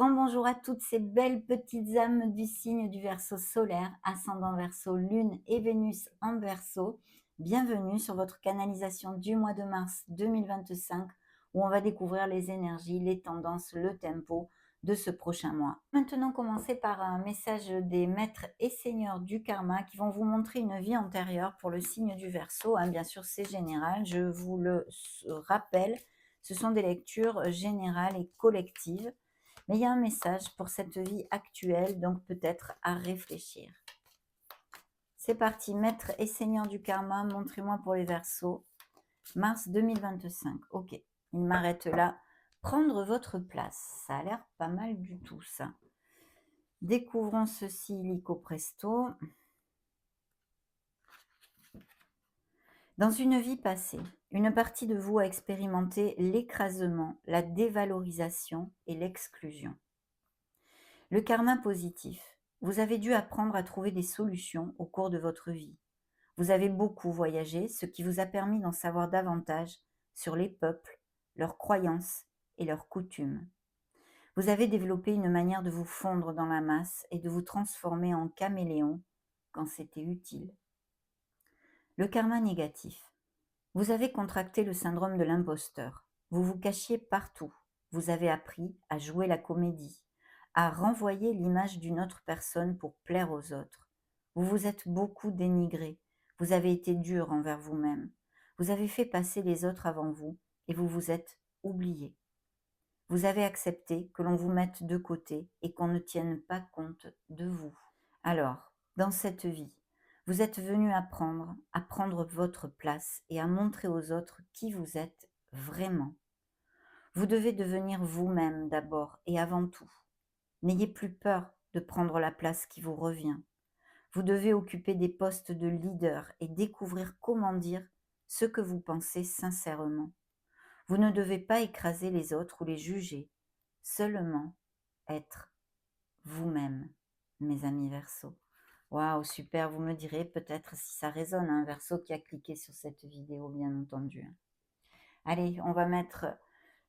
Grand bonjour à toutes ces belles petites âmes du signe du Verseau solaire, ascendant Verseau, Lune et Vénus en Verseau. Bienvenue sur votre canalisation du mois de mars 2025 où on va découvrir les énergies, les tendances, le tempo de ce prochain mois. Maintenant, commencer par un message des maîtres et seigneurs du karma qui vont vous montrer une vie antérieure pour le signe du Verseau. Bien sûr, c'est général, je vous le rappelle, ce sont des lectures générales et collectives. Mais il y a un message pour cette vie actuelle, donc peut-être à réfléchir. C'est parti, maître et seigneur du karma, montrez-moi pour les Verseaux. Mars 2025, ok. Il m'arrête là. Prendre votre place, ça a l'air pas mal du tout ça. Découvrons ceci illico presto. Dans une vie passée, une partie de vous a expérimenté l'écrasement, la dévalorisation et l'exclusion. Le karma positif. Vous avez dû apprendre à trouver des solutions au cours de votre vie. Vous avez beaucoup voyagé, ce qui vous a permis d'en savoir davantage sur les peuples, leurs croyances et leurs coutumes. Vous avez développé une manière de vous fondre dans la masse et de vous transformer en caméléon quand c'était utile. Le karma négatif. Vous avez contracté le syndrome de l'imposteur. Vous vous cachiez partout. Vous avez appris à jouer la comédie, à renvoyer l'image d'une autre personne pour plaire aux autres. Vous vous êtes beaucoup dénigré. Vous avez été dur envers vous-même. Vous avez fait passer les autres avant vous et vous vous êtes oublié. Vous avez accepté que l'on vous mette de côté et qu'on ne tienne pas compte de vous. Alors, dans cette vie, vous êtes venu apprendre à prendre votre place et à montrer aux autres qui vous êtes vraiment. Vous devez devenir vous-même d'abord et avant tout. N'ayez plus peur de prendre la place qui vous revient. Vous devez occuper des postes de leader et découvrir comment dire ce que vous pensez sincèrement. Vous ne devez pas écraser les autres ou les juger, seulement être vous-même, mes amis Verseaux. Waouh, super, vous me direz peut-être si ça résonne, un Verseau qui a cliqué sur cette vidéo, bien entendu. Allez, on va mettre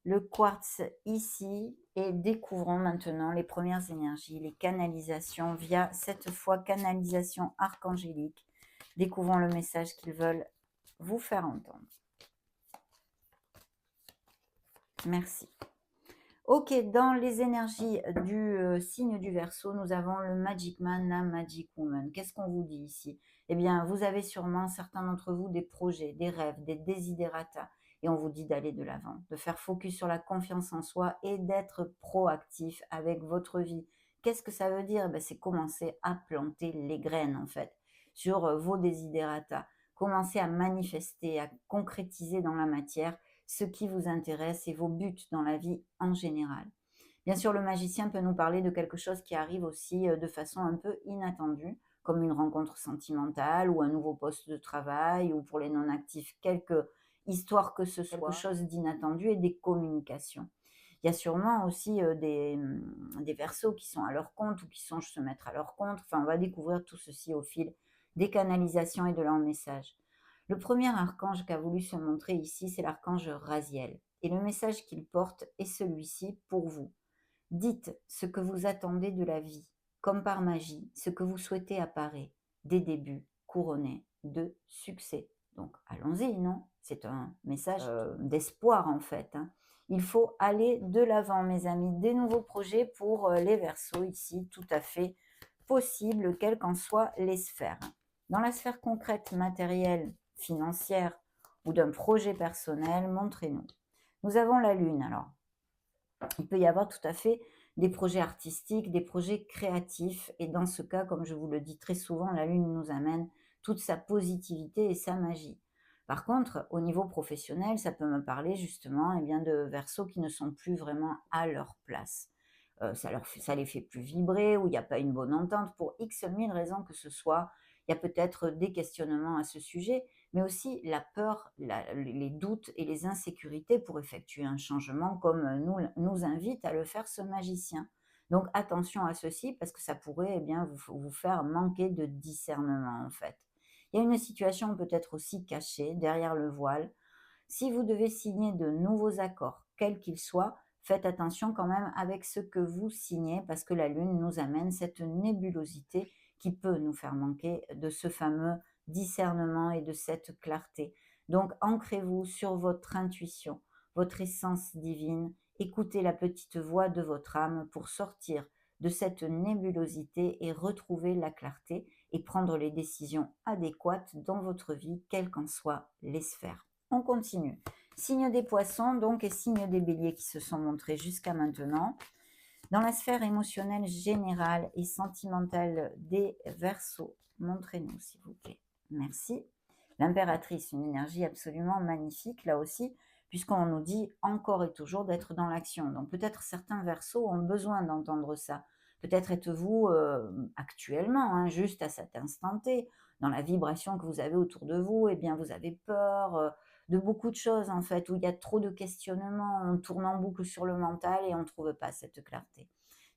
le quartz ici et découvrons maintenant les premières énergies, les canalisations via cette fois canalisation archangélique. Découvrons le message qu'ils veulent vous faire entendre. Merci. Ok, dans les énergies du signe du Verseau, nous avons le Magic Man, la Magic Woman. Qu'est-ce qu'on vous dit ici? Eh bien, vous avez sûrement, certains d'entre vous, des projets, des rêves, des desiderata. Et on vous dit d'aller de l'avant, de faire focus sur la confiance en soi et d'être proactif avec votre vie. Qu'est-ce que ça veut dire? C'est commencer à planter les graines, en fait, sur vos desiderata. Commencer à manifester, à concrétiser dans la matière ce qui vous intéresse et vos buts dans la vie en général. Bien sûr, le magicien peut nous parler de quelque chose qui arrive aussi de façon un peu inattendue, comme une rencontre sentimentale ou un nouveau poste de travail ou pour les non-actifs, quelque histoire que ce soit, quelque chose d'inattendu et des communications. Il y a sûrement aussi des Verseaux qui sont à leur compte ou qui songent se mettre à leur compte. Enfin, on va découvrir tout ceci au fil des canalisations et de leurs messages. Le premier archange qui a voulu se montrer ici, c'est l'archange Raziel. Et le message qu'il porte est celui-ci pour vous. Dites ce que vous attendez de la vie. Comme par magie, ce que vous souhaitez apparaît. Des débuts couronnés de succès. Donc allons-y, non? C'est un message d'espoir en fait. Il faut aller de l'avant, mes amis. Des nouveaux projets pour les Verseaux ici, tout à fait possible, quelles qu'en soient les sphères. Dans la sphère concrète, matérielle, financière ou d'un projet personnel, montrez-nous. Nous avons la Lune, alors. Il peut y avoir tout à fait des projets artistiques, des projets créatifs. Et dans ce cas, comme je vous le dis très souvent, la Lune nous amène toute sa positivité et sa magie. Par contre, au niveau professionnel, ça peut me parler justement de Verseaux qui ne sont plus vraiment à leur place. Ça les fait plus vibrer ou il n'y a pas une bonne entente pour X mille raisons que ce soit. Il y a peut-être des questionnements à ce sujet, mais aussi la peur, les doutes et les insécurités pour effectuer un changement comme nous invite à le faire ce magicien. Donc attention à ceci parce que ça pourrait vous faire manquer de discernement en fait. Il y a une situation peut-être aussi cachée derrière le voile. Si vous devez signer de nouveaux accords, quels qu'ils soient, faites attention quand même avec ce que vous signez parce que la Lune nous amène cette nébulosité qui peut nous faire manquer de ce fameux discernement et de cette clarté. Donc ancrez-vous sur votre intuition, votre essence divine, écoutez la petite voix de votre âme pour sortir de cette nébulosité et retrouver la clarté et prendre les décisions adéquates dans votre vie, quelles qu'en soient les sphères. On continue. Signe des poissons donc et signe des béliers qui se sont montrés jusqu'à maintenant. Dans la sphère émotionnelle générale et sentimentale des Verseaux, montrez-nous s'il vous plaît. Merci. L'impératrice, une énergie absolument magnifique là aussi, puisqu'on nous dit encore et toujours d'être dans l'action. Donc peut-être certains Verseaux ont besoin d'entendre ça. Peut-être êtes-vous actuellement, hein, juste à cet instant T, dans la vibration que vous avez autour de vous, eh bien vous avez peur de beaucoup de choses en fait, où il y a trop de questionnements, on tourne en boucle sur le mental et on ne trouve pas cette clarté.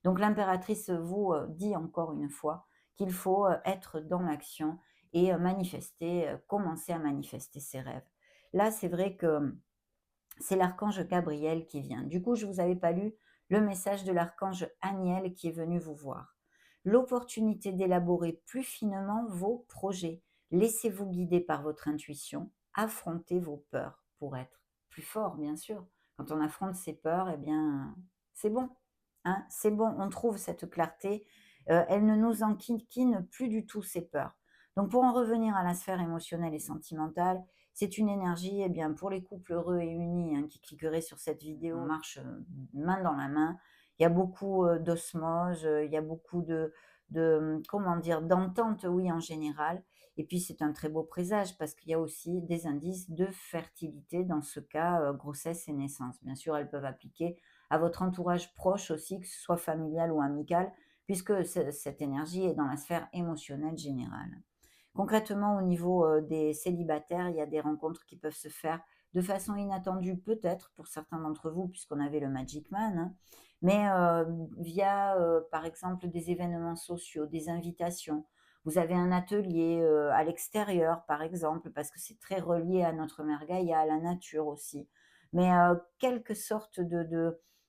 Donc l'impératrice vous dit encore une fois qu'il faut être dans l'action et manifester, commencer à manifester ses rêves. Là, c'est vrai que c'est l'archange Gabriel qui vient. Du coup, je ne vous avais pas lu le message de l'archange Aniel qui est venu vous voir. L'opportunité d'élaborer plus finement vos projets. Laissez-vous guider par votre intuition. Affrontez vos peurs pour être plus fort, bien sûr. Quand on affronte ses peurs, eh bien, c'est bon. Hein, c'est bon, on trouve cette clarté. Elle ne nous enquiquine plus du tout, ces peurs. Donc, pour en revenir à la sphère émotionnelle et sentimentale, c'est une énergie, eh bien, pour les couples heureux et unis hein, qui cliqueraient sur cette vidéo, on marche main dans la main. Il y a beaucoup d'osmose, il y a beaucoup comment dire, d'entente, oui, en général. Et puis, c'est un très beau présage parce qu'il y a aussi des indices de fertilité, dans ce cas, grossesse et naissance. Bien sûr, elles peuvent appliquer à votre entourage proche aussi, que ce soit familial ou amical, puisque cette énergie est dans la sphère émotionnelle générale. Concrètement, au niveau des célibataires, il y a des rencontres qui peuvent se faire de façon inattendue, peut-être pour certains d'entre vous, puisqu'on avait le Magic Man, hein, mais via, par exemple, des événements sociaux, des invitations. Vous avez un atelier à l'extérieur, par exemple, parce que c'est très relié à notre mère Gaïa, à la nature aussi. Mais quelque sorte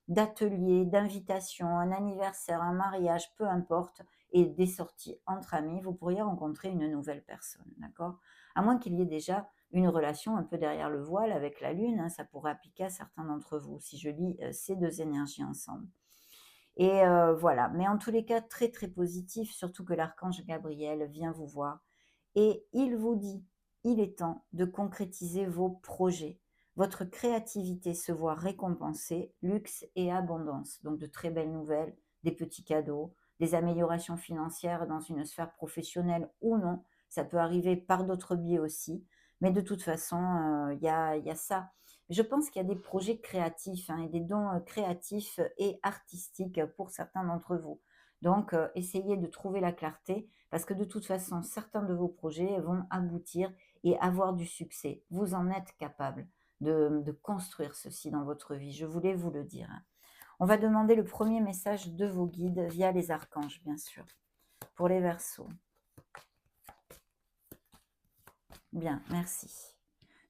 d'atelier, d'invitation, un anniversaire, un mariage, peu importe, et des sorties entre amis, vous pourriez rencontrer une nouvelle personne, d'accord? À moins qu'il y ait déjà une relation un peu derrière le voile avec la Lune, hein, ça pourrait appliquer à certains d'entre vous, si je lis ces deux énergies ensemble. Et voilà, mais en tous les cas, très très positif, surtout que l'archange Gabriel vient vous voir et il vous dit, il est temps de concrétiser vos projets. Votre créativité se voit récompensée, luxe et abondance. Donc de très belles nouvelles, des petits cadeaux, des améliorations financières dans une sphère professionnelle ou non. Ça peut arriver par d'autres biais aussi. Mais de toute façon, il y a ça. Je pense qu'il y a des projets créatifs hein, et des dons créatifs et artistiques pour certains d'entre vous. Donc, essayez de trouver la clarté parce que de toute façon, certains de vos projets vont aboutir et avoir du succès. Vous en êtes capable de construire ceci dans votre vie. Je voulais vous le dire. On va demander le premier message de vos guides via les archanges, bien sûr, pour les Verseaux. Bien, merci.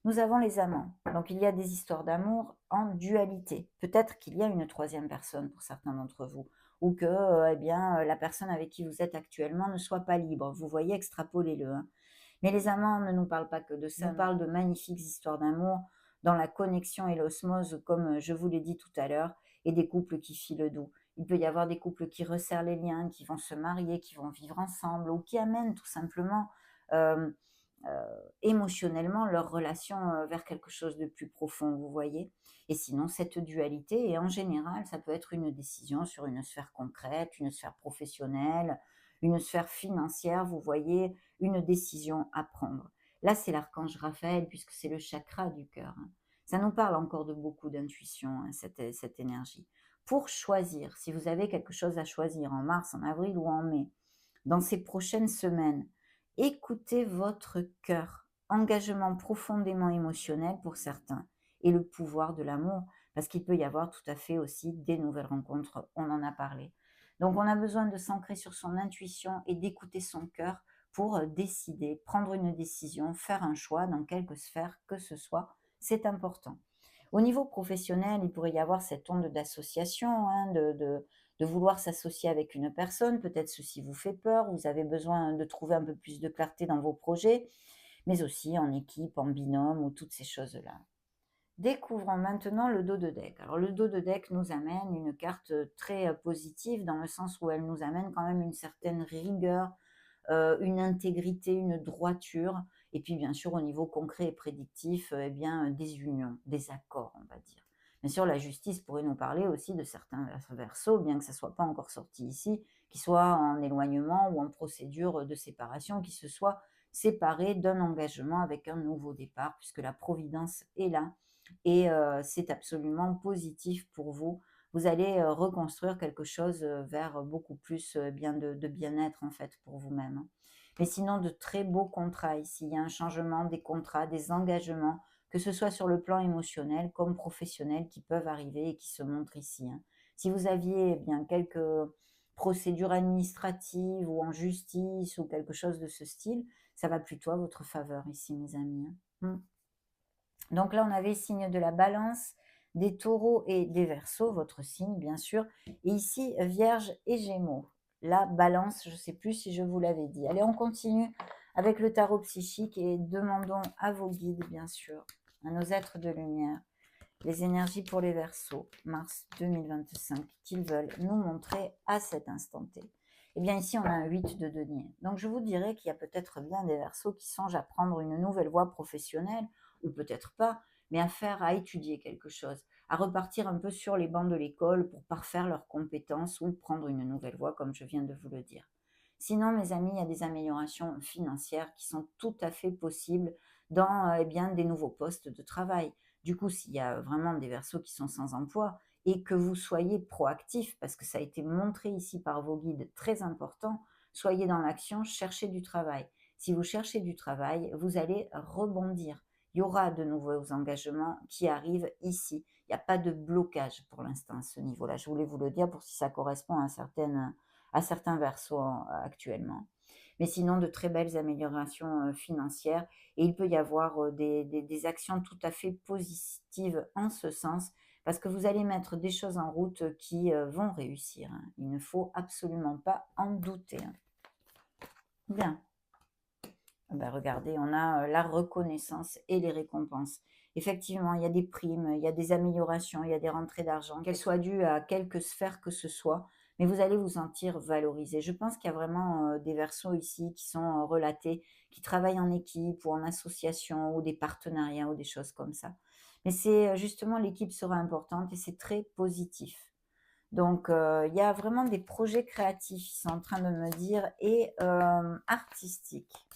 Nous avons les amants. Donc, il y a des histoires d'amour en dualité. Peut-être qu'il y a une troisième personne pour certains d'entre vous. Ou que eh bien, la personne avec qui vous êtes actuellement ne soit pas libre. Vous voyez, extrapolez-le. Hein. Mais les amants ne nous parlent pas que de ça. Ils nous parlent de magnifiques histoires d'amour dans la connexion et l'osmose, comme je vous l'ai dit tout à l'heure, et des couples qui filent doux. Il peut y avoir des couples qui resserrent les liens, qui vont se marier, qui vont vivre ensemble, ou qui amènent tout simplement émotionnellement leur relation vers quelque chose de plus profond, vous voyez. Et sinon, cette dualité, et en général, ça peut être une décision sur une sphère concrète, une sphère professionnelle, une sphère financière, vous voyez, une décision à prendre. Là, c'est l'archange Raphaël, puisque c'est le chakra du cœur. Hein. Ça nous parle encore de beaucoup d'intuition, hein, cette énergie. Pour choisir, si vous avez quelque chose à choisir en mars, en avril ou en mai, dans ces prochaines semaines, écoutez votre cœur, engagement profondément émotionnel pour certains, et le pouvoir de l'amour, parce qu'il peut y avoir tout à fait aussi des nouvelles rencontres, on en a parlé. Donc on a besoin de s'ancrer sur son intuition et d'écouter son cœur pour décider, prendre une décision, faire un choix dans quelque sphère que ce soit, c'est important. Au niveau professionnel, il pourrait y avoir cette onde d'association, hein, de vouloir s'associer avec une personne. Peut-être ceci vous fait peur, vous avez besoin de trouver un peu plus de clarté dans vos projets, mais aussi en équipe, en binôme ou toutes ces choses-là. Découvrons maintenant le dos de deck. Alors le dos de deck nous amène une carte très positive dans le sens où elle nous amène quand même une certaine rigueur, une intégrité, une droiture et puis bien sûr au niveau concret et prédictif, eh bien, des unions, des accords, on va dire. Bien sûr, la justice pourrait nous parler aussi de certains verseaux, bien que ça ne soit pas encore sorti ici, qui soient en éloignement ou en procédure de séparation, qui se soient séparés d'un engagement avec un nouveau départ, puisque la providence est là et c'est absolument positif pour vous. Vous allez, reconstruire quelque chose, vers beaucoup plus, bien de bien-être en fait pour vous-même, hein. Mais sinon de très beaux contrats ici. Il y a un changement des contrats, des engagements, que ce soit sur le plan émotionnel comme professionnel qui peuvent arriver et qui se montrent ici, hein. Si vous aviez, eh bien, quelques procédures administratives ou en justice ou quelque chose de ce style, ça va plutôt à votre faveur ici mes amis, hein. Mmh. Donc là, on avait signe de la balance, des taureaux et des verseaux, votre signe bien sûr. Et ici, vierge et gémeaux. La balance, je ne sais plus si je vous l'avais dit. Allez, on continue avec le tarot psychique et demandons à vos guides, bien sûr, à nos êtres de lumière, les énergies pour les verseaux, mars 2025, qu'ils veulent nous montrer à cet instant T. Eh bien ici, on a un 8 de denier. Donc je vous dirais qu'il y a peut-être bien des verseaux qui songent à prendre une nouvelle voie professionnelle, ou peut-être pas, mais à étudier quelque chose, à repartir un peu sur les bancs de l'école pour parfaire leurs compétences ou prendre une nouvelle voie, comme je viens de vous le dire. Sinon, mes amis, il y a des améliorations financières qui sont tout à fait possibles dans eh bien, des nouveaux postes de travail. Du coup, s'il y a vraiment des verseaux qui sont sans emploi et que vous soyez proactif, parce que ça a été montré ici par vos guides, très important, soyez dans l'action, cherchez du travail. Si vous cherchez du travail, vous allez rebondir. Il y aura de nouveaux engagements qui arrivent ici. Il n'y a pas de blocage pour l'instant à ce niveau-là. Je voulais vous le dire pour si ça correspond à certains verseaux actuellement. Mais sinon, de très belles améliorations financières et il peut y avoir des actions tout à fait positives en ce sens, parce que vous allez mettre des choses en route qui vont réussir, hein. Il ne faut absolument pas en douter, hein. Bien. Ben, regardez, on a la reconnaissance et les récompenses. Effectivement, il y a des primes, il y a des améliorations, il y a des rentrées d'argent, qu'elles soient dues à quelque sphère que ce soit, mais vous allez vous sentir valorisé. Je pense qu'il y a vraiment des versos ici qui sont relatés, qui travaillent en équipe ou en association ou des partenariats ou des choses comme ça. Mais c'est justement l'équipe sera importante et c'est très positif. Donc, il y a vraiment des projets créatifs, ils sont en train de me dire, et artistiques.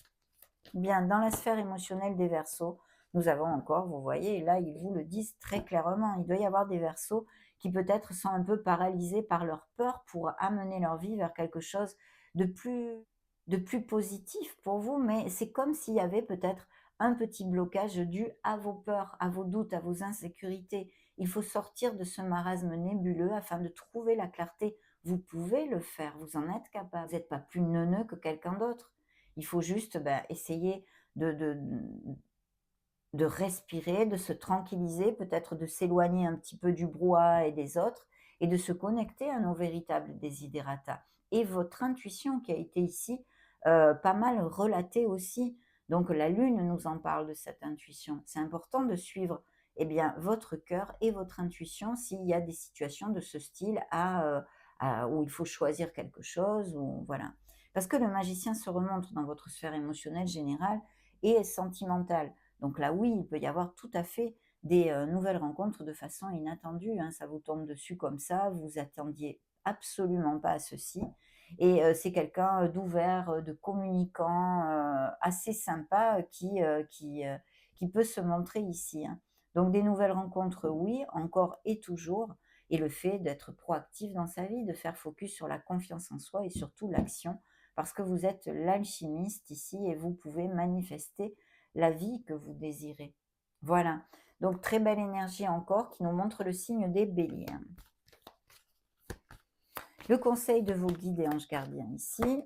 Bien, dans la sphère émotionnelle des Verseaux, nous avons encore, vous voyez, là, ils vous le disent très clairement, il doit y avoir des Verseaux qui peut-être sont un peu paralysés par leur peur pour amener leur vie vers quelque chose de plus positif pour vous, mais c'est comme s'il y avait peut-être un petit blocage dû à vos peurs, à vos doutes, à vos insécurités. Il faut sortir de ce marasme nébuleux afin de trouver la clarté. Vous pouvez le faire, vous en êtes capable. Vous n'êtes pas plus neuneux que quelqu'un d'autre. Il faut juste essayer de, de, de respirer, de se tranquilliser, peut-être de s'éloigner un petit peu du brouhaha et des autres, et de se connecter à nos véritables desiderata. Et votre intuition qui a été ici pas mal relatée aussi. Donc la Lune nous en parle de cette intuition. C'est important de suivre eh bien, votre cœur et votre intuition s'il y a des situations de ce style où il faut choisir quelque chose. Ou, voilà. Parce que le magicien se remonte dans votre sphère émotionnelle générale et sentimentale. Donc là, oui, il peut y avoir tout à fait des nouvelles rencontres de façon inattendue, hein. Ça vous tombe dessus comme ça, vous attendiez absolument pas à ceci. Et c'est quelqu'un d'ouvert, de communicant, assez sympa qui peut se montrer ici, hein. Donc des nouvelles rencontres, oui, encore et toujours. Et le fait d'être proactif dans sa vie, de faire focus sur la confiance en soi et surtout l'action, parce que vous êtes l'alchimiste ici et vous pouvez manifester la vie que vous désirez. Voilà. Donc, très belle énergie encore qui nous montre le signe des béliers. Le conseil de vos guides et anges gardiens ici.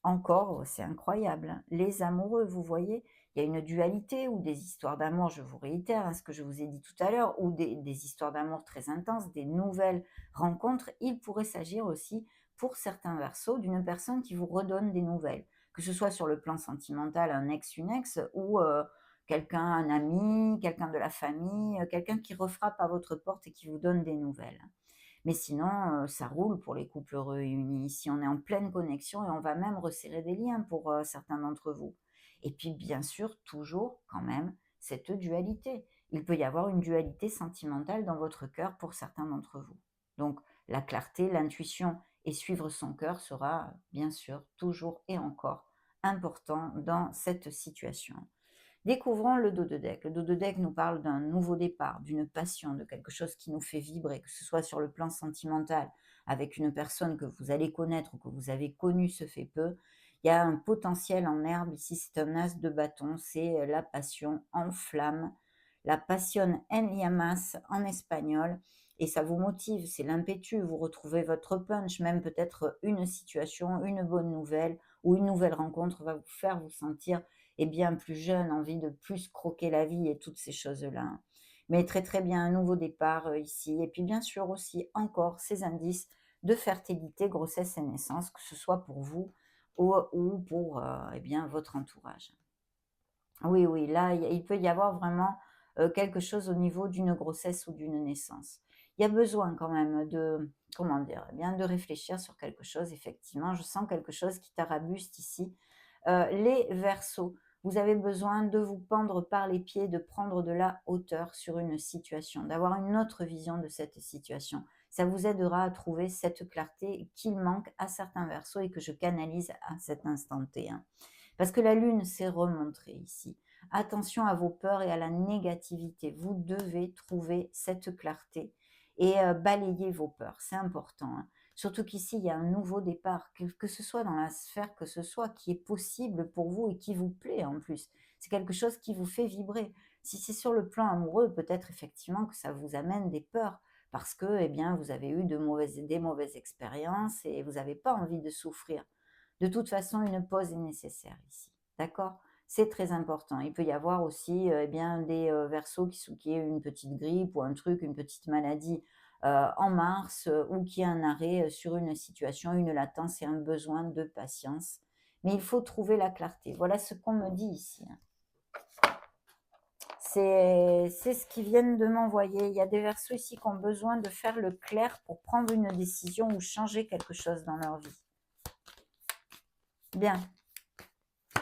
Encore, c'est incroyable. Les amoureux, vous voyez, il y a une dualité ou des histoires d'amour, je vous réitère ce que je vous ai dit tout à l'heure, ou des histoires d'amour très intenses, des nouvelles rencontres. Il pourrait s'agir aussi, pour certains Verseaux, d'une personne qui vous redonne des nouvelles, que ce soit sur le plan sentimental, un ex, une ex, ou quelqu'un, un ami, quelqu'un de la famille, quelqu'un qui refrappe à votre porte et qui vous donne des nouvelles. Mais sinon, ça roule pour les couples heureux et unis. Ici, on est en pleine connexion et on va même resserrer des liens pour certains d'entre vous. Et puis, bien sûr, toujours quand même cette dualité. Il peut y avoir une dualité sentimentale dans votre cœur pour certains d'entre vous. Donc, la clarté, l'intuition et suivre son cœur sera bien sûr toujours et encore important dans cette situation. Découvrons le dos de deck. Le dos de deck nous parle d'un nouveau départ, d'une passion, de quelque chose qui nous fait vibrer, que ce soit sur le plan sentimental, avec une personne que vous allez connaître ou que vous avez connue ce fait peu. Il y a un potentiel en herbe ici, c'est un as de bâton, c'est la passion en flamme, la passion en llamas en espagnol, et ça vous motive, c'est l'impétu, vous retrouvez votre punch, même peut-être une situation, une bonne nouvelle ou une nouvelle rencontre va vous faire vous sentir bien plus jeune, envie de plus croquer la vie et toutes ces choses-là. Mais très très bien, un nouveau départ ici. Et puis bien sûr aussi encore ces indices de fertilité, grossesse et naissance, que ce soit pour vous ou pour votre entourage. Oui, oui, là, il peut y avoir vraiment quelque chose au niveau d'une grossesse ou d'une naissance. Il y a besoin quand même de, comment dire, de réfléchir sur quelque chose, effectivement. Je sens quelque chose qui tarabuste ici. Les Verseaux, vous avez besoin de vous pendre par les pieds, de prendre de la hauteur sur une situation, d'avoir une autre vision de cette situation. Ça vous aidera à trouver cette clarté qu'il manque à certains Verseaux et que je canalise à cet instant T, hein. Parce que la lune s'est remontrée ici. Attention à vos peurs et à la négativité. Vous devez trouver cette clarté et balayer vos peurs. C'est important, hein. Surtout qu'ici, il y a un nouveau départ, que ce soit dans la sphère que ce soit, qui est possible pour vous et qui vous plaît en plus. C'est quelque chose qui vous fait vibrer. Si c'est sur le plan amoureux, peut-être effectivement que ça vous amène des peurs parce que vous avez eu des mauvaises expériences et vous n'avez pas envie de souffrir. De toute façon, une pause est nécessaire ici. D'accord? C'est très important. Il peut y avoir aussi des Verseaux qui aient une petite grippe ou un truc, une petite maladie en mars ou qui a un arrêt sur une situation, une latence et un besoin de patience. Mais il faut trouver la clarté. Voilà ce qu'on me dit ici, hein. C'est ce qu'ils viennent de m'envoyer. Il y a des Verseaux ici qui ont besoin de faire le clair pour prendre une décision ou changer quelque chose dans leur vie. Bien.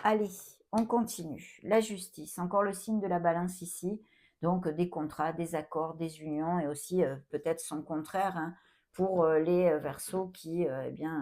Allez, on continue. La justice, encore le signe de la balance ici. Donc des contrats, des accords, des unions et aussi peut-être son contraire, hein, pour les Verseaux qui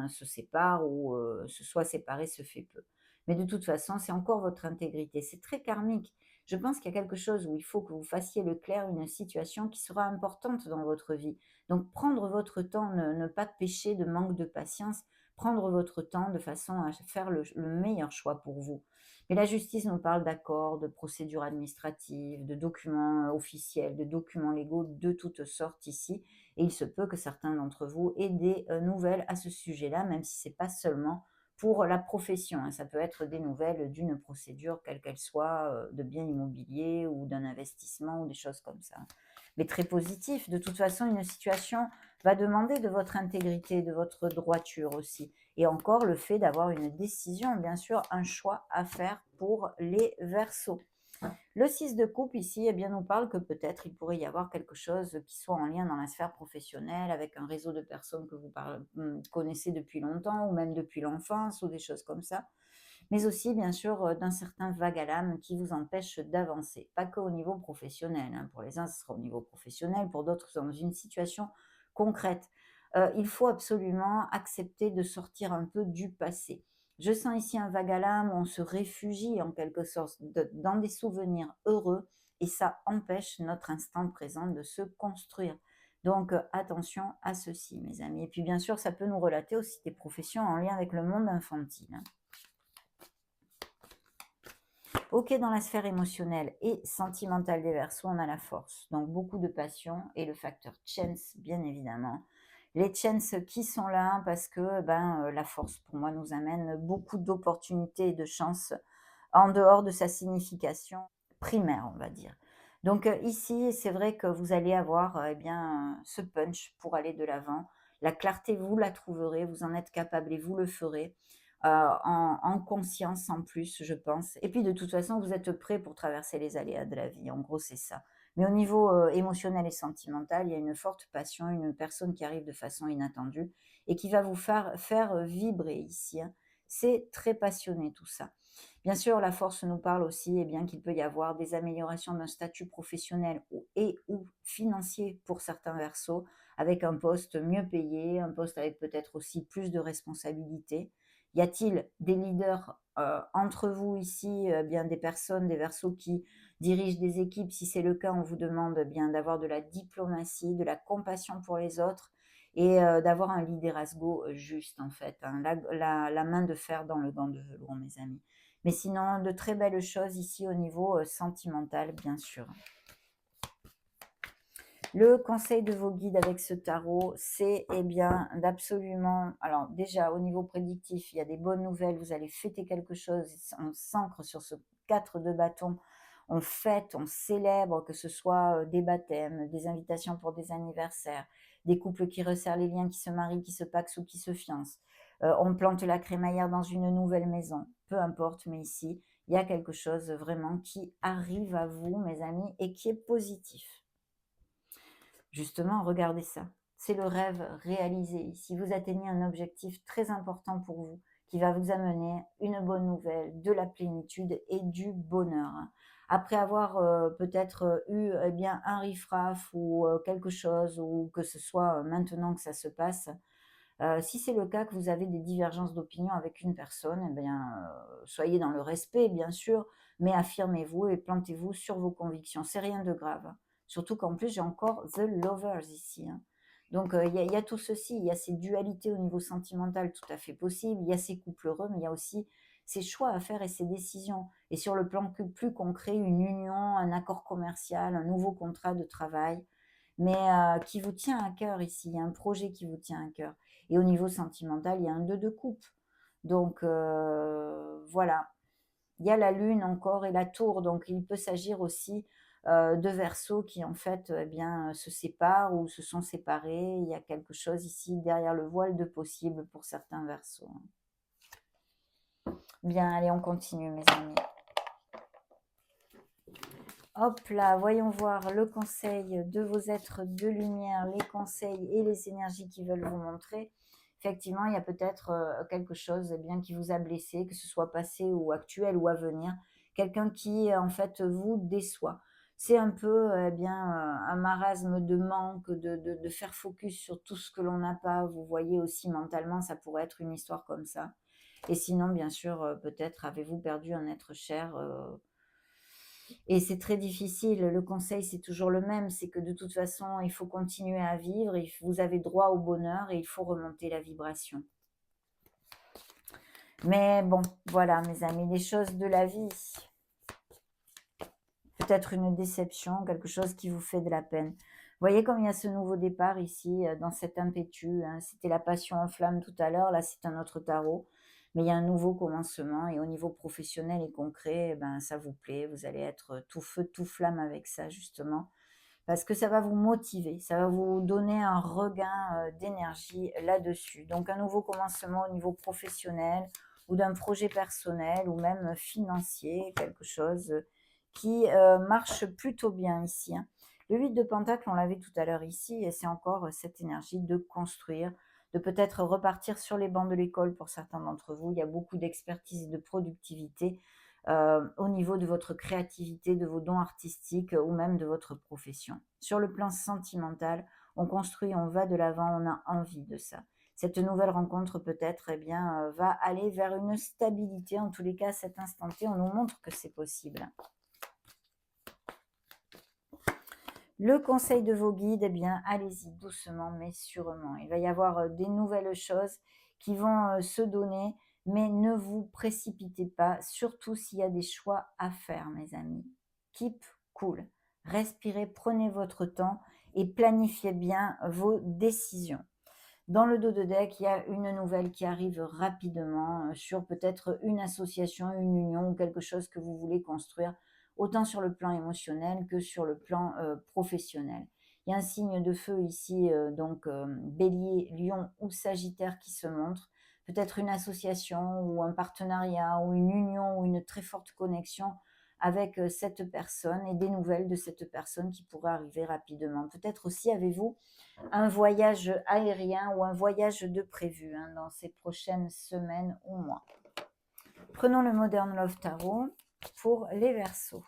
se séparent ou se soient séparés se fait peu. Mais de toute façon, c'est encore votre intégrité. C'est très karmique. Je pense qu'il y a quelque chose où il faut que vous fassiez le clair, une situation qui sera importante dans votre vie. Donc prendre votre temps, ne pas pécher de manque de patience, prendre votre temps de façon à faire le meilleur choix pour vous. Mais la justice nous parle d'accords, de procédures administratives, de documents officiels, de documents légaux de toutes sortes ici. Et il se peut que certains d'entre vous aient des nouvelles à ce sujet-là, même si ce n'est pas seulement pour la profession, hein. Ça peut être des nouvelles d'une procédure, quelle qu'elle soit, de biens immobiliers ou d'un investissement ou des choses comme ça. Mais très positif. De toute façon, une situation va demander de votre intégrité, de votre droiture aussi. Et encore le fait d'avoir une décision, bien sûr, un choix à faire pour les Verseaux. Le 6 de coupe ici nous parle que peut-être il pourrait y avoir quelque chose qui soit en lien dans la sphère professionnelle avec un réseau de personnes que vous connaissez depuis longtemps ou même depuis l'enfance ou des choses comme ça. Mais aussi, bien sûr, d'un certain vague à l'âme qui vous empêche d'avancer. Pas qu'au niveau professionnel, hein. Pour les uns, ce sera au niveau professionnel, pour d'autres, dans une situation concrète. Il faut absolument accepter de sortir un peu du passé. Je sens ici un vague à l'âme où on se réfugie en quelque sorte dans des souvenirs heureux et ça empêche notre instant présent de se construire. Donc attention à ceci, mes amis. Et puis bien sûr, ça peut nous relater aussi des professions en lien avec le monde infantile, hein. Ok, dans la sphère émotionnelle et sentimentale des Verseaux, on a la force. Donc beaucoup de passion et le facteur chance, bien évidemment. Les chances qui sont là parce que la force, pour moi, nous amène beaucoup d'opportunités et de chances en dehors de sa signification primaire, on va dire. Donc ici, c'est vrai que vous allez avoir eh bien, ce punch pour aller de l'avant. La clarté, vous la trouverez, vous en êtes capable et vous le ferez en conscience en plus, je pense. Et puis de toute façon, vous êtes prêt pour traverser les aléas de la vie. En gros, c'est ça. Mais au niveau émotionnel et sentimental, il y a une forte passion, une personne qui arrive de façon inattendue et qui va vous faire vibrer ici, hein. C'est très passionné tout ça. Bien sûr, la force nous parle aussi eh bien, qu'il peut y avoir des améliorations d'un statut professionnel et ou financier pour certains versos, avec un poste mieux payé, un poste avec peut-être aussi plus de responsabilités. Y a-t-il des leaders entre vous ici, bien des personnes, des versos qui dirigent des équipes? Si c'est le cas, on vous demande bien d'avoir de la diplomatie, de la compassion pour les autres et d'avoir un liderazgo juste en fait, hein, la main de fer dans le gant de velours, mes amis. Mais sinon, de très belles choses ici au niveau sentimental, bien sûr. Le conseil de vos guides avec ce tarot, c'est eh bien d'absolument, alors déjà au niveau prédictif, il y a des bonnes nouvelles, vous allez fêter quelque chose, on s'ancre sur ce 4 de bâton, on fête, on célèbre, que ce soit des baptêmes, des invitations pour des anniversaires, des couples qui resserrent les liens, qui se marient, qui se paxent ou qui se fiancent. On plante la crémaillère dans une nouvelle maison, peu importe, mais ici, il y a quelque chose vraiment qui arrive à vous, mes amis, et qui est positif. Justement, regardez ça. C'est le rêve réalisé. Si vous atteignez un objectif très important pour vous, qui va vous amener une bonne nouvelle, de la plénitude et du bonheur. Après avoir peut-être eu eh bien, un riffraff ou quelque chose, ou que ce soit maintenant que ça se passe, si c'est le cas que vous avez des divergences d'opinion avec une personne, eh bien, soyez dans le respect, bien sûr, mais affirmez-vous et plantez-vous sur vos convictions. C'est rien de grave, hein. Surtout qu'en plus, j'ai encore The Lovers ici, hein. Donc, il y a tout ceci. Il y a ces dualités au niveau sentimental tout à fait possibles. Il y a ces couples heureux, mais il y a aussi ces choix à faire et ces décisions. Et sur le plan plus concret, une union, un accord commercial, un nouveau contrat de travail, mais qui vous tient à cœur ici. Il y a un projet qui vous tient à cœur. Et au niveau sentimental, il y a un 2 de coupe. Donc voilà, il y a la lune encore et la tour. Donc il peut s'agir aussi de Verseaux qui en fait eh bien, se séparent ou se sont séparés. Il y a quelque chose ici derrière le voile de possible pour certains Verseaux. Bien, allez, on continue mes amis. Hop là, voyons voir le conseil de vos êtres de lumière, les conseils et les énergies qui veulent vous montrer. Effectivement, il y a peut-être quelque chose eh bien, qui vous a blessé, que ce soit passé ou actuel ou à venir. Quelqu'un qui, en fait, vous déçoit. C'est un peu eh bien, un marasme de manque, de faire focus sur tout ce que l'on n'a pas. Vous voyez aussi mentalement, ça pourrait être une histoire comme ça. Et sinon, bien sûr, peut-être avez-vous perdu un être cher et c'est très difficile. Le conseil, c'est toujours le même, c'est que de toute façon, il faut continuer à vivre, et vous avez droit au bonheur et il faut remonter la vibration. Mais bon, voilà mes amis, les choses de la vie. Peut-être une déception, quelque chose qui vous fait de la peine. Vous voyez comme il y a ce nouveau départ ici, dans cet impétu, hein. C'était la passion en flamme tout à l'heure, là c'est un autre tarot. Mais il y a un nouveau commencement et au niveau professionnel et concret, eh ben, ça vous plaît, vous allez être tout feu, tout flamme avec ça justement. Parce que ça va vous motiver, ça va vous donner un regain d'énergie là-dessus. Donc un nouveau commencement au niveau professionnel ou d'un projet personnel ou même financier, quelque chose qui marche plutôt bien ici, hein. Le 8 de Pentacle, on l'avait tout à l'heure ici, et c'est encore cette énergie de construire, de peut-être repartir sur les bancs de l'école pour certains d'entre vous. Il y a beaucoup d'expertise et de productivité au niveau de votre créativité, de vos dons artistiques ou même de votre profession. Sur le plan sentimental, on construit, on va de l'avant, on a envie de ça. Cette nouvelle rencontre peut-être eh bien, va aller vers une stabilité. En tous les cas, à cet instant T, on nous montre que c'est possible. Le conseil de vos guides, eh bien, allez-y doucement mais sûrement. Il va y avoir des nouvelles choses qui vont se donner, mais ne vous précipitez pas, surtout s'il y a des choix à faire, mes amis. Keep cool. Respirez, prenez votre temps et planifiez bien vos décisions. Dans le dos de deck, il y a une nouvelle qui arrive rapidement sur peut-être une association, une union ou quelque chose que vous voulez construire, autant sur le plan émotionnel que sur le plan professionnel. Il y a un signe de feu ici, donc bélier, lion ou sagittaire qui se montre. Peut-être une association ou un partenariat ou une union ou une très forte connexion avec cette personne et des nouvelles de cette personne qui pourraient arriver rapidement. Peut-être aussi avez-vous un voyage aérien ou un voyage de prévu dans ces prochaines semaines ou mois. Prenons le Modern Love Tarot pour les Verseaux.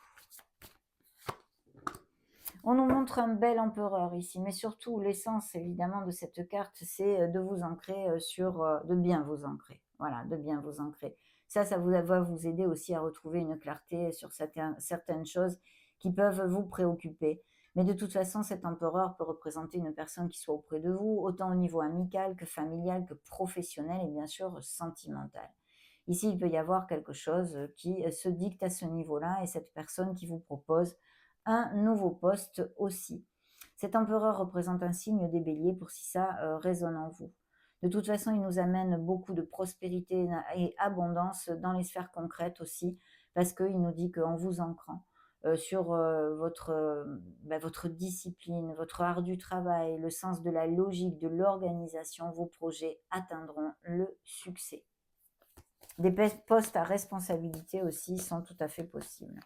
On nous montre un bel empereur ici, mais surtout l'essence évidemment de cette carte, c'est de vous ancrer de bien vous ancrer. Voilà, de bien vous ancrer. Ça va vous aider aussi à retrouver une clarté sur certaines choses qui peuvent vous préoccuper. Mais de toute façon, cet empereur peut représenter une personne qui soit auprès de vous, autant au niveau amical que familial, que professionnel et bien sûr sentimental. Ici, il peut y avoir quelque chose qui se dicte à ce niveau-là et cette personne qui vous propose un nouveau poste aussi. Cet empereur représente un signe des béliers pour si ça résonne en vous. De toute façon, il nous amène beaucoup de prospérité et abondance dans les sphères concrètes aussi, parce qu'il nous dit qu'en vous ancrant sur votre discipline, votre art du travail, le sens de la logique, de l'organisation, vos projets atteindront le succès. Des postes à responsabilité aussi sont tout à fait possibles.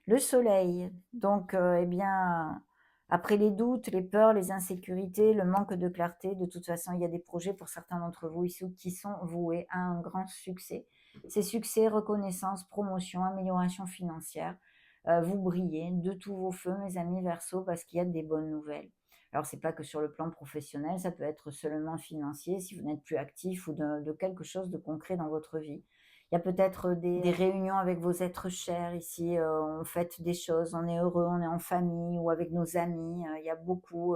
Le soleil, donc eh bien, après les doutes, les peurs, les insécurités, le manque de clarté, de toute façon, il y a des projets pour certains d'entre vous ici qui sont voués à un grand succès. Ces succès, reconnaissance, promotion, amélioration financière, vous brillez de tous vos feux, mes amis Verseau, parce qu'il y a des bonnes nouvelles. Alors, c'est pas que sur le plan professionnel, ça peut être seulement financier, si vous n'êtes plus actif ou de quelque chose de concret dans votre vie. Il y a peut-être des réunions avec vos êtres chers ici, on fête des choses, on est heureux, on est en famille ou avec nos amis. Il y a beaucoup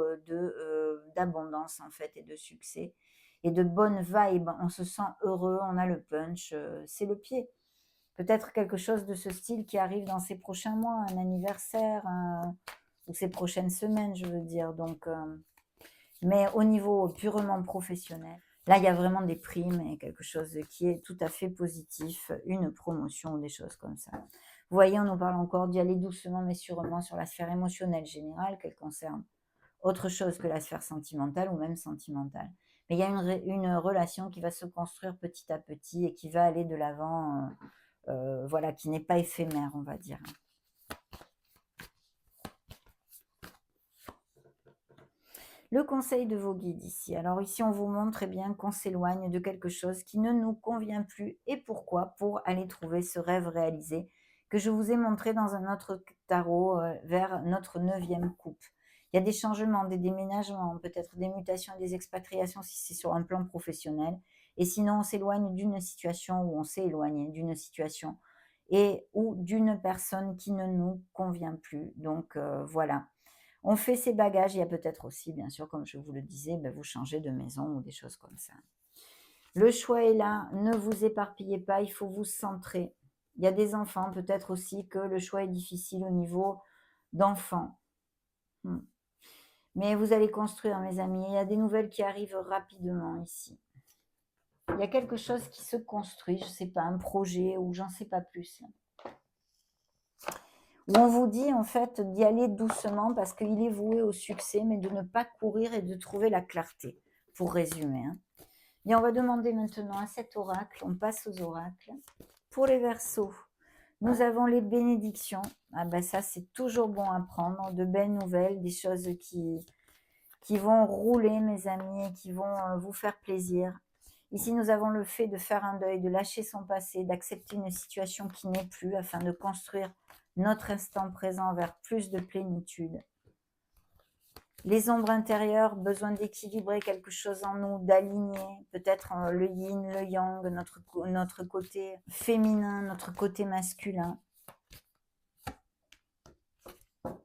d'abondance en fait et de succès et de bonnes vibes. On se sent heureux, on a le punch, c'est le pied. Peut-être quelque chose de ce style qui arrive dans ces prochains mois, un anniversaire ou ces prochaines semaines, je veux dire. Donc, mais au niveau purement professionnel, là, il y a vraiment des primes et quelque chose qui est tout à fait positif, une promotion ou des choses comme ça. Vous voyez, on nous parle encore d'y aller doucement mais sûrement sur la sphère émotionnelle générale qu'elle concerne autre chose que la sphère sentimentale ou même sentimentale. Mais il y a une relation qui va se construire petit à petit et qui va aller de l'avant, voilà, qui n'est pas éphémère, on va dire. Le conseil de vos guides ici. Alors ici, on vous montre bien qu'on s'éloigne de quelque chose qui ne nous convient plus. Et pourquoi? Pour aller trouver ce rêve réalisé que je vous ai montré dans un autre tarot vers notre 9e coupe. Il y a des changements, des déménagements, peut-être des mutations et des expatriations si c'est sur un plan professionnel. Et sinon, on s'éloigne d'une situation ou on s'est éloigné d'une situation et ou d'une personne qui ne nous convient plus. Donc voilà. On fait ses bagages. Il y a peut-être aussi, bien sûr, comme je vous le disais, vous changez de maison ou des choses comme ça. Le choix est là. Ne vous éparpillez pas. Il faut vous centrer. Il y a des enfants, peut-être aussi que le choix est difficile au niveau d'enfants. Mais vous allez construire, mes amis. Il y a des nouvelles qui arrivent rapidement ici. Il y a quelque chose qui se construit. Je ne sais pas, un projet ou j'en sais pas plus. Où on vous dit en fait d'y aller doucement parce qu'il est voué au succès, mais de ne pas courir et de trouver la clarté, pour résumer. Bien, on va demander maintenant à cet oracle, on passe aux oracles. Pour les Verseaux, nous avons les bénédictions. Ah ben ça, c'est toujours bon à prendre, de belles nouvelles, des choses qui vont rouler, mes amis, et qui vont vous faire plaisir. Ici, nous avons le fait de faire un deuil, de lâcher son passé, d'accepter une situation qui n'est plus afin de construire notre instant présent vers plus de plénitude. Les ombres intérieures, besoin d'équilibrer quelque chose en nous, d'aligner peut-être le yin, le yang, notre côté féminin, notre côté masculin.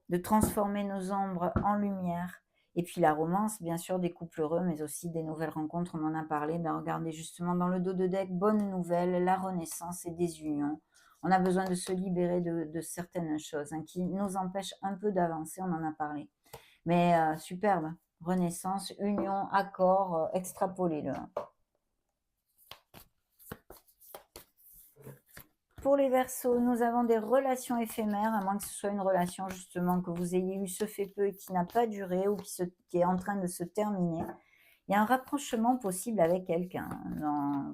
De transformer nos ombres en lumière. Et puis la romance, bien sûr, des couples heureux, mais aussi des nouvelles rencontres, on en a parlé. Regardez justement dans le dos de deck, bonne nouvelle, la renaissance et des unions. On a besoin de se libérer de certaines choses qui nous empêchent un peu d'avancer, on en a parlé. Mais superbe, renaissance, union, accord, extrapolez-le. Pour les Verseaux, nous avons des relations éphémères, à moins que ce soit une relation justement que vous ayez eu ce fait peu et qui n'a pas duré ou qui est en train de se terminer. Il y a un rapprochement possible avec quelqu'un,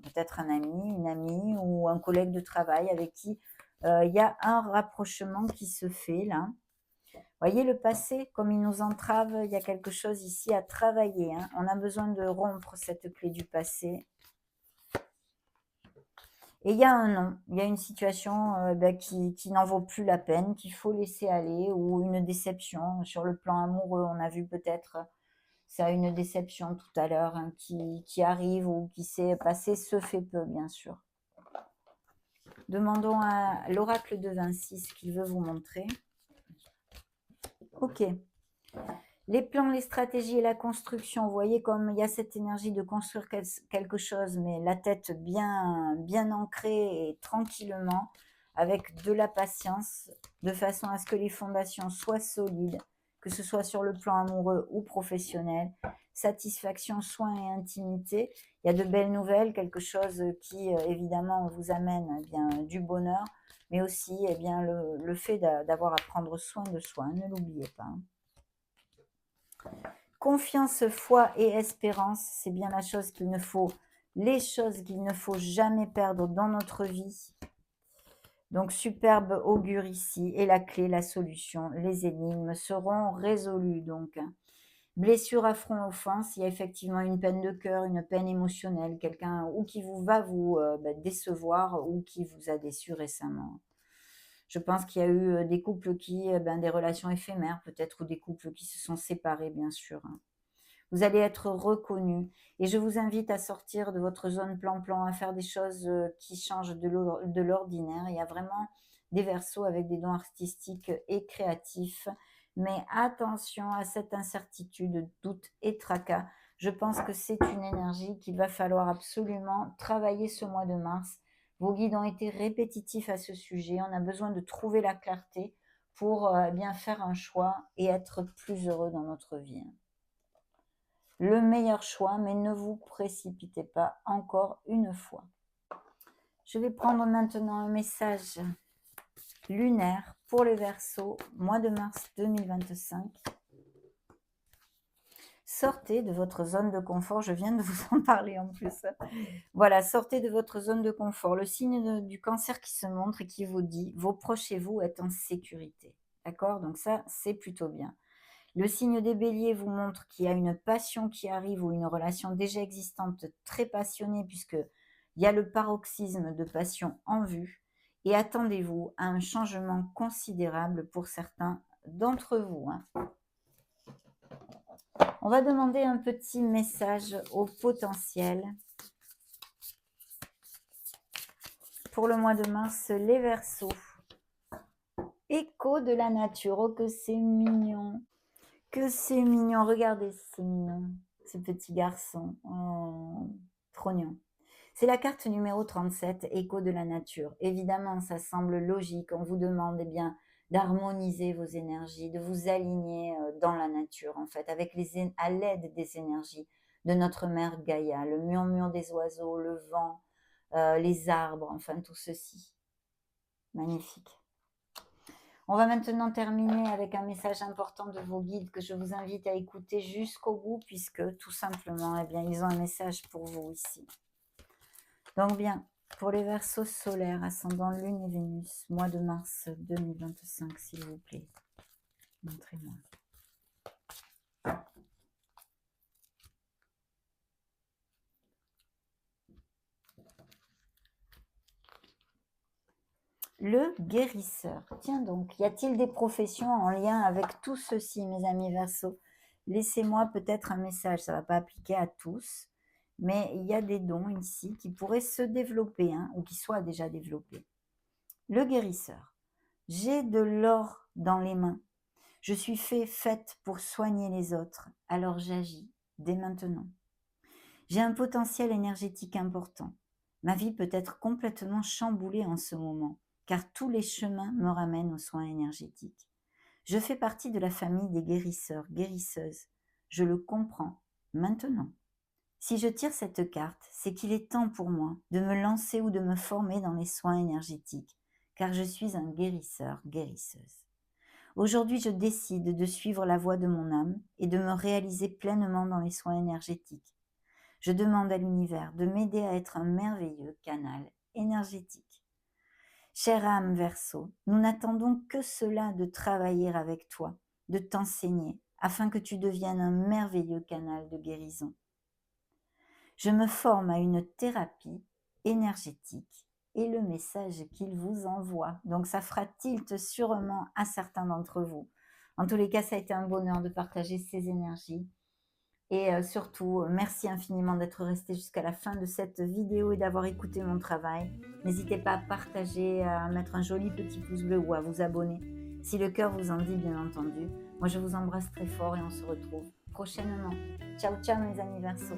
peut-être un ami, une amie ou un collègue de travail avec qui il y a un rapprochement qui se fait là. Voyez le passé, comme il nous entrave, il y a quelque chose ici à travailler. Hein. On a besoin de rompre cette clé du passé. Et il y a un non, il y a une situation qui n'en vaut plus la peine, qu'il faut laisser aller, ou une déception. Sur le plan amoureux, on a vu peut-être ça, une déception tout à l'heure hein, qui arrive ou qui s'est passé, se fait peu, bien sûr. Demandons à l'oracle de Vinci ce qu'il veut vous montrer. Ok. Les plans, les stratégies et la construction, vous voyez comme il y a cette énergie de construire quelque chose, mais la tête bien, bien ancrée et tranquillement, avec de la patience, de façon à ce que les fondations soient solides, que ce soit sur le plan amoureux ou professionnel, satisfaction, soin et intimité. Il y a de belles nouvelles, quelque chose qui évidemment vous amène eh bien, du bonheur, mais aussi eh bien, le fait d'avoir à prendre soin de soi, ne l'oubliez pas. Confiance, foi et espérance, c'est bien la chose qu'il ne faut, les choses qu'il ne faut jamais perdre dans notre vie. Donc, superbe augure ici. Et la clé, la solution, les énigmes seront résolues. Donc, blessure, affront, offense, il y a effectivement une peine de cœur, une peine émotionnelle, quelqu'un ou qui va vous décevoir ou qui vous a déçu récemment. Je pense qu'il y a eu des couples des relations éphémères peut-être, ou des couples qui se sont séparés, bien sûr. Hein. Vous allez être reconnu. Et je vous invite à sortir de votre zone plan-plan, à faire des choses qui changent de l'ordinaire. Il y a vraiment des Verseaux avec des dons artistiques et créatifs. Mais attention à cette incertitude, doute et tracas. Je pense que c'est une énergie qu'il va falloir absolument travailler ce mois de mars. Vos guides ont été répétitifs à ce sujet. On a besoin de trouver la clarté pour bien faire un choix et être plus heureux dans notre vie. Le meilleur choix, mais ne vous précipitez pas encore une fois. Je vais prendre maintenant un message lunaire pour les Verseaux, mois de mars 2025. Sortez de votre zone de confort, je viens de vous en parler en plus. Voilà, sortez de votre zone de confort. Le signe du cancer qui se montre et qui vous dit, vos proches et vous êtes en sécurité. D'accord? Donc ça, c'est plutôt bien. Le signe des béliers vous montre qu'il y a une passion qui arrive ou une relation déjà existante très passionnée puisqu'il y a le paroxysme de passion en vue et attendez-vous à un changement considérable pour certains d'entre vous. Hein. On va demander un petit message au potentiel. Pour le mois de mars, les Verseaux. Écho de la nature, oh que c'est mignon. Que c'est mignon, regardez, c'est mignon, ce petit garçon, oh, trop mignon. C'est la carte numéro 37, écho de la nature. Évidemment, ça semble logique, on vous demande eh bien, d'harmoniser vos énergies, de vous aligner dans la nature, en fait, à l'aide des énergies de notre mère Gaïa, le murmure des oiseaux, le vent, les arbres, enfin tout ceci. Magnifique. On va maintenant terminer avec un message important de vos guides que je vous invite à écouter jusqu'au bout puisque tout simplement, eh bien, ils ont un message pour vous ici. Donc bien, pour les Verseaux solaires, ascendant Lune et Vénus, mois de mars 2025, s'il vous plaît, montrez-moi. Le guérisseur. Tiens donc, y a-t-il des professions en lien avec tout ceci, mes amis Verseaux? Laissez-moi peut-être un message, ça ne va pas appliquer à tous, mais il y a des dons ici qui pourraient se développer, hein, ou qui soient déjà développés. Le guérisseur. J'ai de l'or dans les mains. Je suis faite pour soigner les autres, alors j'agis dès maintenant. J'ai un potentiel énergétique important. Ma vie peut être complètement chamboulée en ce moment, car tous les chemins me ramènent aux soins énergétiques. Je fais partie de la famille des guérisseurs, guérisseuses. Je le comprends maintenant. Si je tire cette carte, c'est qu'il est temps pour moi de me lancer ou de me former dans les soins énergétiques, car je suis un guérisseur, guérisseuse. Aujourd'hui, je décide de suivre la voie de mon âme et de me réaliser pleinement dans les soins énergétiques. Je demande à l'univers de m'aider à être un merveilleux canal énergétique. Chère âme Verseau, nous n'attendons que cela de travailler avec toi, de t'enseigner, afin que tu deviennes un merveilleux canal de guérison. Je me forme à une thérapie énergétique et le message qu'il vous envoie. Donc ça fera tilt sûrement à certains d'entre vous. En tous les cas, ça a été un bonheur de partager ces énergies. Et surtout, merci infiniment d'être resté jusqu'à la fin de cette vidéo et d'avoir écouté mon travail. N'hésitez pas à partager, à mettre un joli petit pouce bleu ou à vous abonner, si le cœur vous en dit, bien entendu. Moi, je vous embrasse très fort et on se retrouve prochainement. Ciao, ciao mes amis Verseaux.